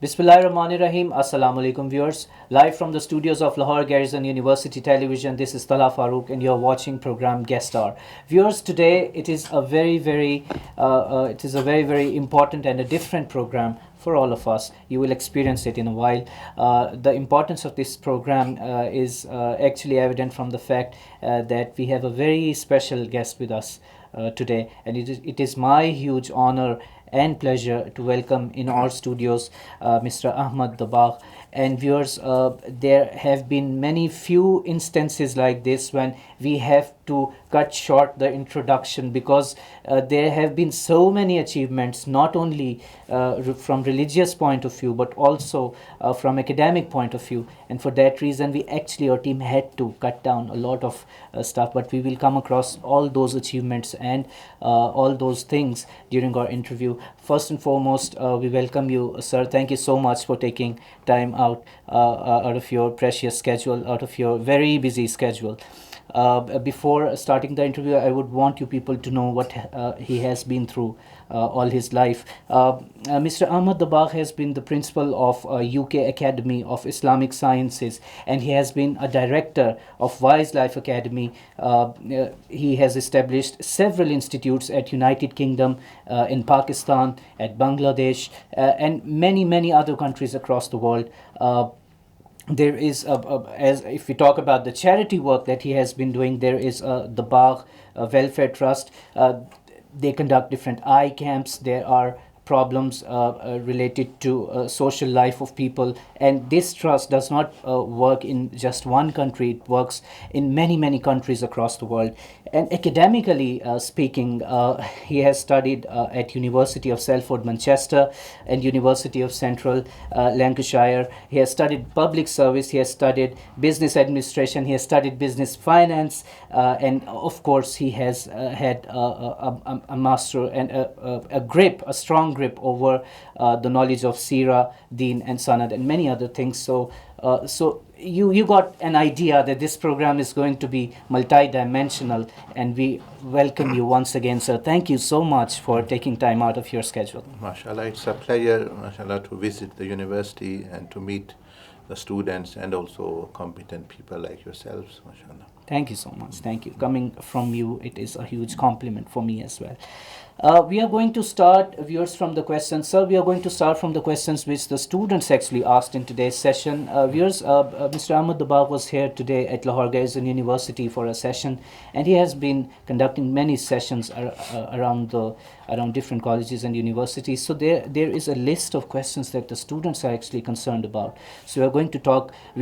Bismillahirrahmanirrahim. Assalamu alaikum viewers. Live from the studios of Lahore Garrison University Television, this is Talha Farooq and you're watching program Guest Star. Viewers, today it is a very important and a different program for all of us. You will experience it in a while. The importance of this program is actually evident from the fact that we have a very special guest with us today, and it is my huge honor and pleasure to welcome in our studios Mr. Ahmad Dabagh. And viewers, there have been many few instances like this when we have to cut short the introduction because there have been so many achievements, not only from religious point of view but also from academic point of view, and for that reason our team had to cut down a lot of stuff, but we will come across all those achievements and all those things during our interview. First and foremost, we welcome you, sir. Thank you so much for taking time out of your precious schedule, out of your very busy schedule. Before starting the interview, I would want you people to know what he has been through all his life. Mr. Ahmad Dabagh has been the principal of UK Academy of Islamic Sciences, and he has been a director of Wise Life Academy. He has established several institutes at United Kingdom, in Pakistan, at Bangladesh, and many other countries across the world. There is as if we talk about the charity work that he has been doing, there is the Dabagh Welfare Trust. They conduct different eye camps. There are problems related to social life of people, and this trust does not work in just one country. It works in many countries across the world. And academically speaking, he has studied at University of Salford, Manchester, and University of Central Lancashire. He has studied public service, he has studied business administration, he has studied business finance, and of course he has had a master and a strong grip over the knowledge of Sira, Deen and Sanad and many other things. So you got an idea that this program is going to be multi-dimensional, and we welcome you once again, sir. Thank you so much for taking time out of your schedule. MashaAllah, it's a pleasure, MashaAllah, to visit the university and to meet the students and also competent people like yourselves, MashaAllah. Thank you so much. Thank you. Coming from you, it is a huge compliment for me as well. We are going to start, viewers, from the questions. Sir, we are going to start from the questions which the students actually asked in today's session. Viewers, Mr. Ahmad Dabagh was here today at Lahore Garrison University for a session, and he has been conducting many sessions around different colleges and universities. So there is a list of questions that the students are actually concerned about. So we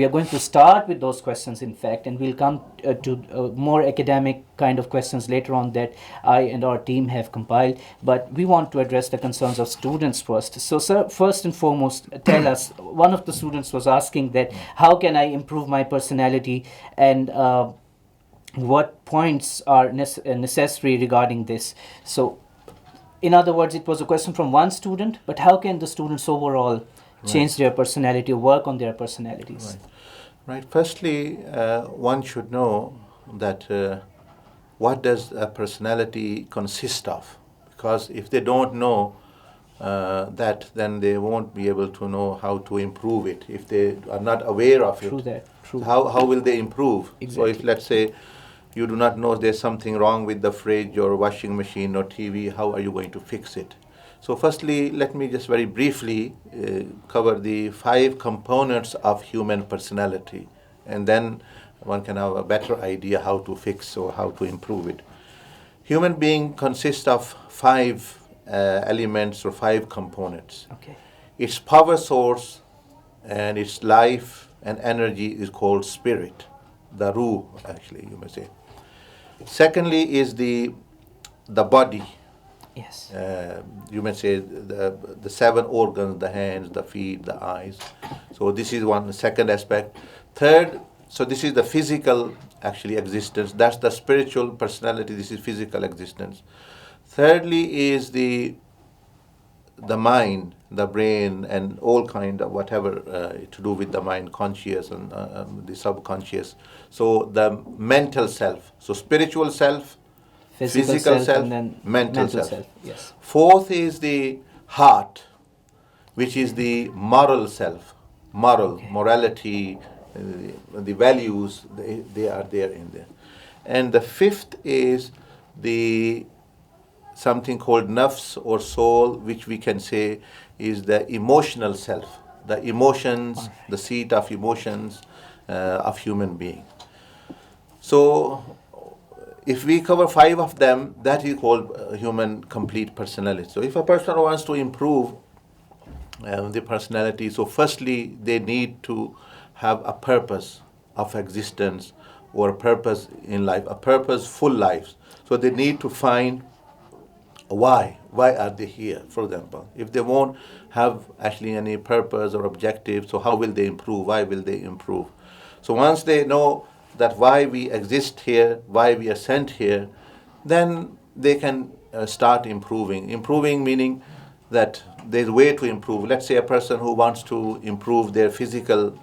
are going to start with those questions, in fact, and we'll come to more academic kind of questions later on that I and our team have compiled. But we want to address the concerns of students first. So, sir, first and foremost, tell us, one of the students was asking that how can I improve my personality, and what points are necessary regarding this. So, in other words, it was a question from one student, but how can the students overall change their personality or work on their personalities? Right. Firstly, one should know that what does a personality consist of? Because if they don't know that, then they won't be able to know how to improve it. If they are not aware of it, how will they improve? Exactly. So if, let's say, you do not know there's something wrong with the fridge or washing machine or TV, how are you going to fix it? So firstly, let me just very briefly cover the 5 components of human personality, and then one can have a better idea how to fix or how to improve it. Human being consists of 5 elements or 5 components. Okay. Its power source and its life and energy is called spirit, the ruh, actually, you may say. Secondly is the body. Yes. You may say the 7 organs, the hands, the feet, the eyes. So this is one second aspect. Third, so this is the physical actually existence. That's the spiritual personality. This is physical existence. Thirdly is the mind, the brain, and all kind of whatever to do with the mind, conscious and the subconscious. So the mental self. So spiritual self, physical self, and then mental self. Yes. Fourth is the heart. which is the moral self, Okay. morality, the values, they are there in there. And the fifth is the something called nafs or soul, which we can say is the emotional self, the emotions, All the right. seat of emotions of human being. So if we cover five of them, that is called human complete personality. So if a person wants to improve the personality, so firstly they need to have a purpose of existence or a purpose in life, a purposeful life. So they need to find why are they here, for example. If they won't have actually any purpose or objective, so how will they improve, why will they improve? So once they know that why we exist here, why we are sent here, then they can start improving meaning that there's a way to improve. Let's say a person who wants to improve their physical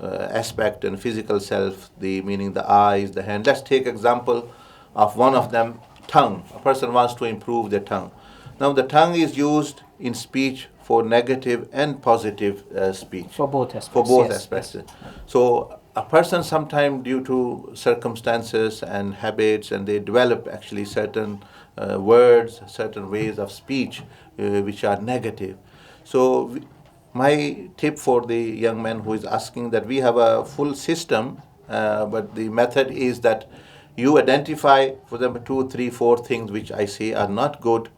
aspect and physical self, the meaning the eyes, the hand. Let's take example of one of them, tongue. A person wants to improve their tongue. Now the tongue is used in speech for negative and positive speech, For both for aspects, both yes, aspects. yes. So a person sometimes due to circumstances and habits, and they develop actually certain words, certain ways of speech which are negative. So my tip for the young man who is asking, that we have a full system, but the method is that you identify, for example, two, three, four things which I say are not good.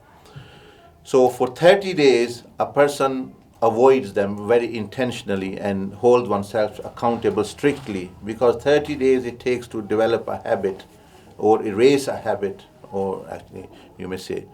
So for 30 days, a person avoids them very intentionally and holds oneself accountable strictly, because 30 days it takes to develop a habit or erase a habit, or actually you may say.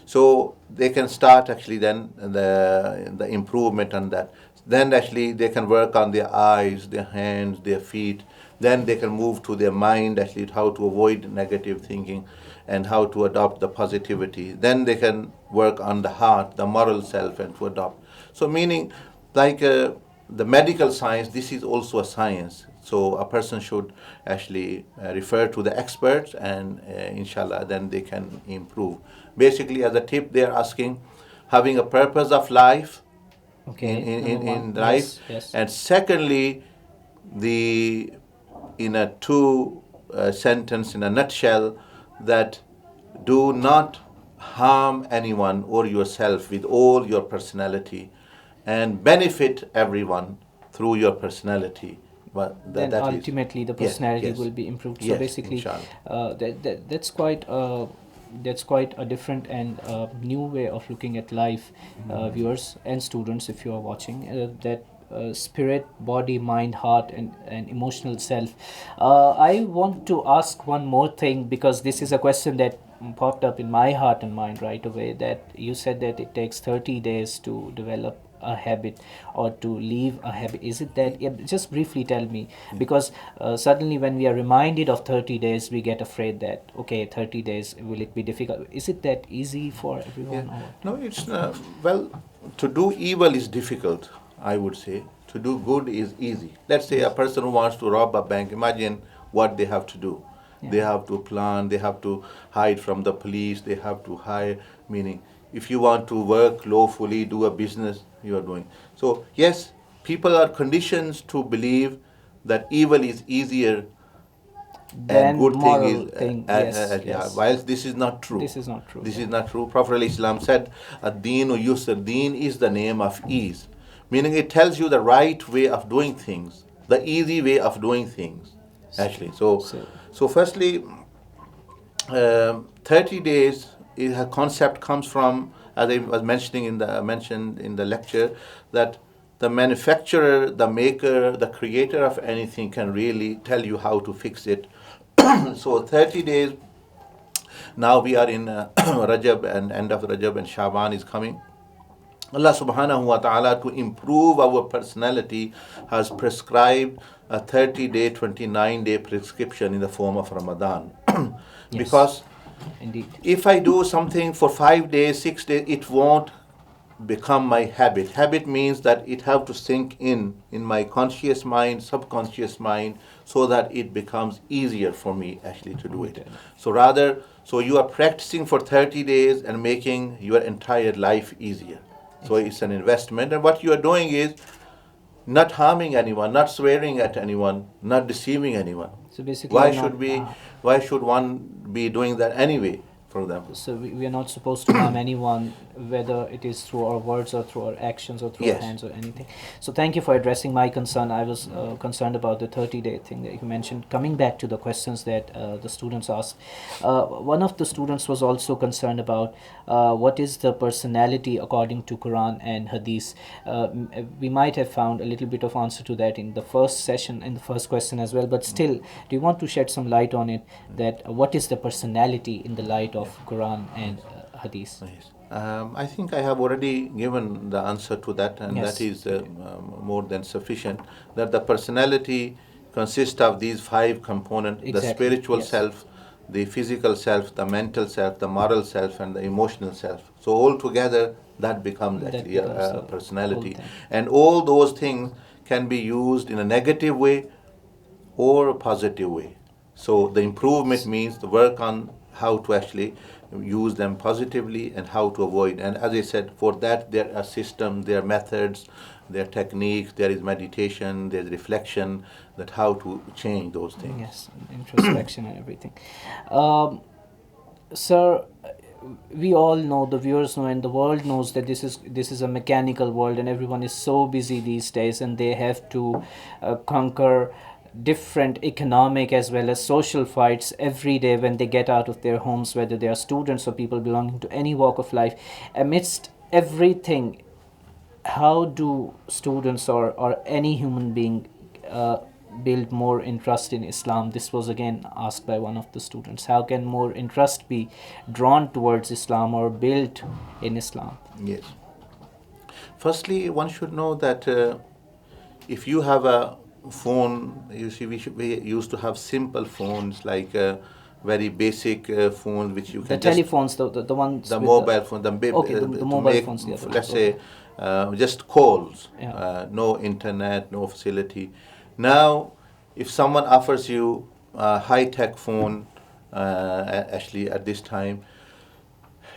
So they can start actually then the improvement on that. Then actually they can work on their eyes, their hands, their feet. Then they can move to their mind, actually how to avoid negative thinking and how to adopt the positivity. Then they can work on the heart, the moral self, and to adopt. So meaning, like the medical science, this is also a science. So a person should actually refer to the experts, and inshallah then they can improve. Basically, as a tip, they are asking having a purpose of life Okay, number one, in life, yes, yes. and secondly, the in a two sentence, in a nutshell, that do not harm anyone or yourself with all your personality, and benefit everyone through your personality. But Then that is, ultimately the yes, personality yes, will be improved. So yes, basically, inshallah. that's quite a different and new way of looking at life, viewers and students, if you are watching, that spirit, body, mind, heart, and emotional self. I want to ask one more thing, because this is a question that popped up in my heart and mind right away, that you said that it takes 30 days to develop a habit or to leave a habit. Is it that, yeah, just briefly tell me, because suddenly when we are reminded of 30 days we get afraid that, okay, 30 days, will it be difficult? Is it that easy for Yeah. everyone, or what? No, it's well, to do evil is difficult, I would say. To do good is easy. Let's say a Yes. person who wants to rob a bank, imagine what they have to do. Yeah. They have to plan, they have to hide from the police, they have to hide, meaning if you want to work lawfully, do a business, you are doing. So, yes, people are conditioned to believe that evil is easier and Then good thing is moral thing, yes, yeah, yes. whilst this is not true. This is not true, This yeah. is not true. Prophet Islam said, ad-deen yusr, deen is the name of ease, meaning it tells you the right way of doing things, the easy way of doing things, actually. So So so firstly, 30 days is a concept comes from, as I was mentioned in the lecture, that the manufacturer, the maker, the creator of anything can really tell you how to fix it. So 30 days, now we are in Rajab, and end of Rajab, and Shaban is coming. Allah subhanahu wa ta'ala, to improve our personality, has prescribed a 30-day, 29-day prescription in the form of Ramadan. yes, Because indeed. if I do something for 5 days, 6 days, it won't become my habit. Habit means that it have to sink in my conscious mind, subconscious mind, so that it becomes easier for me actually to do it. So rather, so you are practicing for 30 days and making your entire life easier. So it's an investment, and what you are doing is not harming anyone, not swearing at anyone, not deceiving anyone. So basically, Why you're not. should we? Why should one be doing that anyway? For example. So we are not supposed to harm anyone, whether it is through our words or through our actions or through our Yes. hands or anything. So thank you for addressing my concern. I was concerned about the 30-day thing that you mentioned. Coming back to the questions that the students asked, one of the students was also concerned about what is the personality according to Quran and Hadith. We might have found a little bit of answer to that in the first session, in the first question as well. But still, do you want to shed some light on it? That what is the personality in the light of Quran and Hadith? Yes. I think I have already given the answer to that, and Yes. that is more than sufficient. That the personality consists of these 5 components: the Exactly, spiritual yes. self, the physical self, the mental self, the moral self, and the emotional self. So all together, that becomes That actually becomes a the personality. whole thing. And all those things can be used in a negative way or a positive way. So the improvement means the work on how to actually use them positively and how to avoid. And as I said, for that there are systems, there are methods, there are techniques, there is meditation, there is reflection, that how to change those things. Yes, introspection and everything. Sir, we all know, the viewers know, and the world knows that this is a mechanical world, and everyone is so busy these days, and they have to conquer different economic as well as social fights every day when they get out of their homes, whether they are students or people belonging to any walk of life. Amidst everything, how do students or any human being build more interest in Islam? This was again asked by one of the students. How can more interest be drawn towards Islam or built in Islam? Yes. Firstly, one should know that if you have a phone, you see, we used to have simple phones, like very basic phones which you The can just telephones, the ones the with mobile phone, okay, the to mobile make, phones, the other let's ones, say, just calls, Yeah. no internet, no facility. Now, if someone offers you a high-tech phone, actually at this time,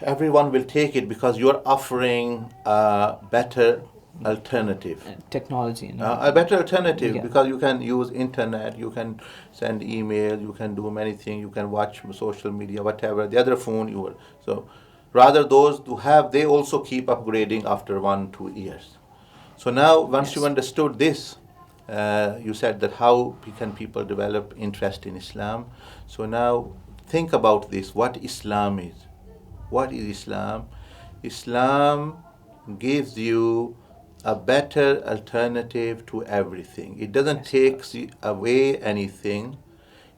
everyone will take it because you're offering a better alternative. Technology and A better alternative, Yeah. because you can use internet, you can send email, you can do many things, you can watch social media, whatever. The other phone you were so rather those who have, they also keep upgrading after 1-2 years. So now once Yes. you understood this, you said that how can people develop interest in Islam. So now think about this: what Islam is. What is Islam? Islam gives you a better alternative to everything. It doesn't Yes, take away anything,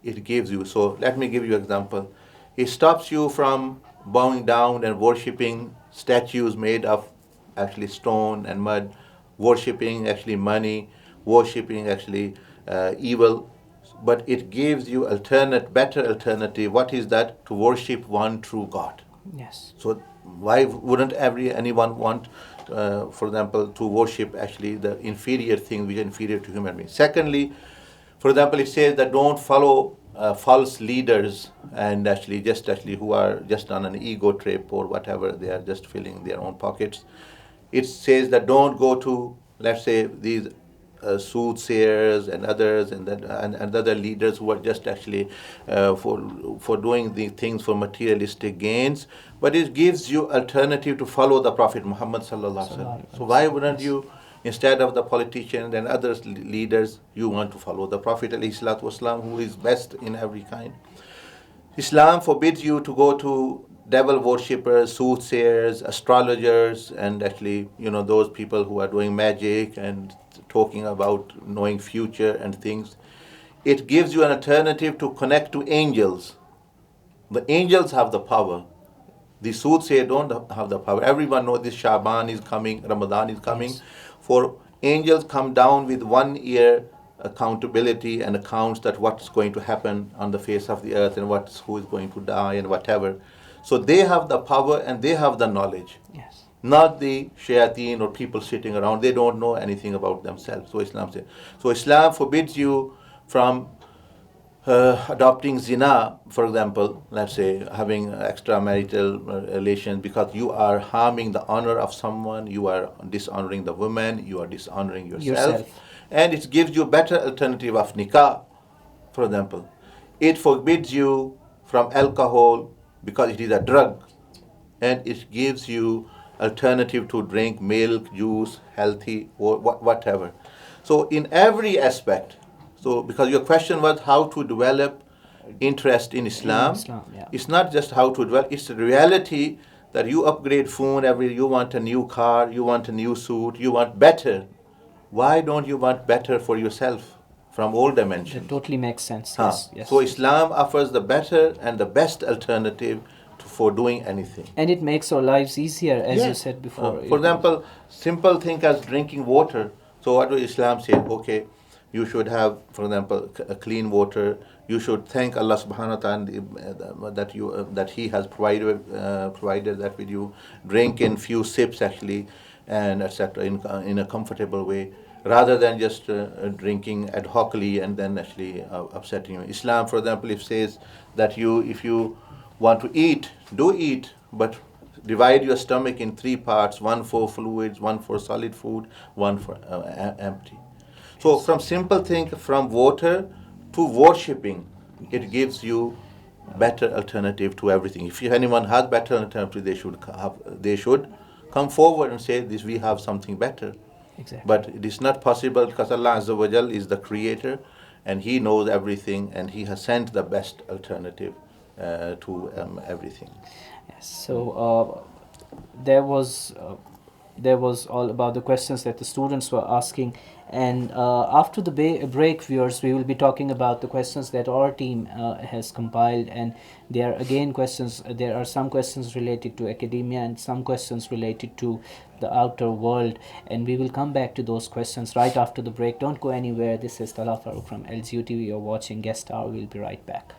it gives you. So let me give you an example. It stops you from bowing down and worshipping statues made of actually stone and mud, worshipping actually money, worshipping actually evil. But it gives you better alternative. What is that? To worship one true God. Yes. So why wouldn't anyone want, for example, to worship actually the inferior thing which are inferior to human beings? Secondly, for example, it says that don't follow false leaders and actually who are just on an ego trip or whatever, they are just filling their own pockets. It says that don't go to, let's say, these soothsayers and others, and other leaders who are just actually for doing the things for materialistic gains. But it gives you alternative to follow the Prophet Muhammad sallallahu alaihi wasallam. So why wouldn't you, instead of the politicians and other leaders, you want to follow the Prophet alayhi salatu wasallam, who is best in every kind? Islam forbids you to go to devil worshippers, soothsayers, astrologers, and actually, those people who are doing magic and talking about knowing future and things. It gives you an alternative to connect to angels. The angels have the power. The soothsayer don't have the power. Everyone knows this Shaban is coming, Ramadan is coming. Yes. For angels come down with 1 year accountability and accounts that what's going to happen on the face of the earth and who is going to die and whatever. So they have the power and they have the knowledge. Yes. Not the shayateen or people sitting around. They don't know anything about themselves. So Islam says. So Islam forbids you from adopting zina, for example, let's say having extramarital relations, because you are harming the honor of someone, you are dishonoring the woman, you are dishonoring yourself. And it gives you a better alternative of nikah, for example. It forbids you from alcohol because it is a drug, and it gives you alternative to drink milk, juice, healthy, or whatever. So in every aspect, so because your question was how to develop interest in Islam, Yeah. it's not just how to develop, it's the reality that you upgrade phone you want a new car, you want a new suit, you want better. Why don't you want better for yourself from all dimensions? That totally makes sense. Huh. Yes, yes. So Islam offers the better and the best alternative for doing anything. And it makes our lives easier, as you Yes. said before. For example, simple thing as drinking water. So what do Islam say? Okay, you should have, for example, a clean water. You should thank Allah Subhanahu wa Taala that He has provided that with you. Drink in few sips actually, and etc. In a comfortable way, rather than just drinking ad hocly and then actually upsetting you. Islam, for example, if says that if you want to eat, do eat, but divide your stomach in three parts: one for fluids, one for solid food, one for empty. So from simple thing, from water to worshipping, it gives you better alternative to everything. If anyone has better alternative, they should come forward and say this. We have something better. Exactly. But it is not possible because Allah Azza wa Jal is the creator, and He knows everything, and He has sent the best alternative to everything. Yes. So there was all about the questions that the students were asking, and after the break, viewers, we will be talking about the questions that our team has compiled, and there are again questions. There are some questions related to academia and some questions related to the outer world, and we will come back to those questions right after the break. Don't go anywhere. This is Talha Farooq from LGU TV. You're watching Guest Hour. We'll be right back.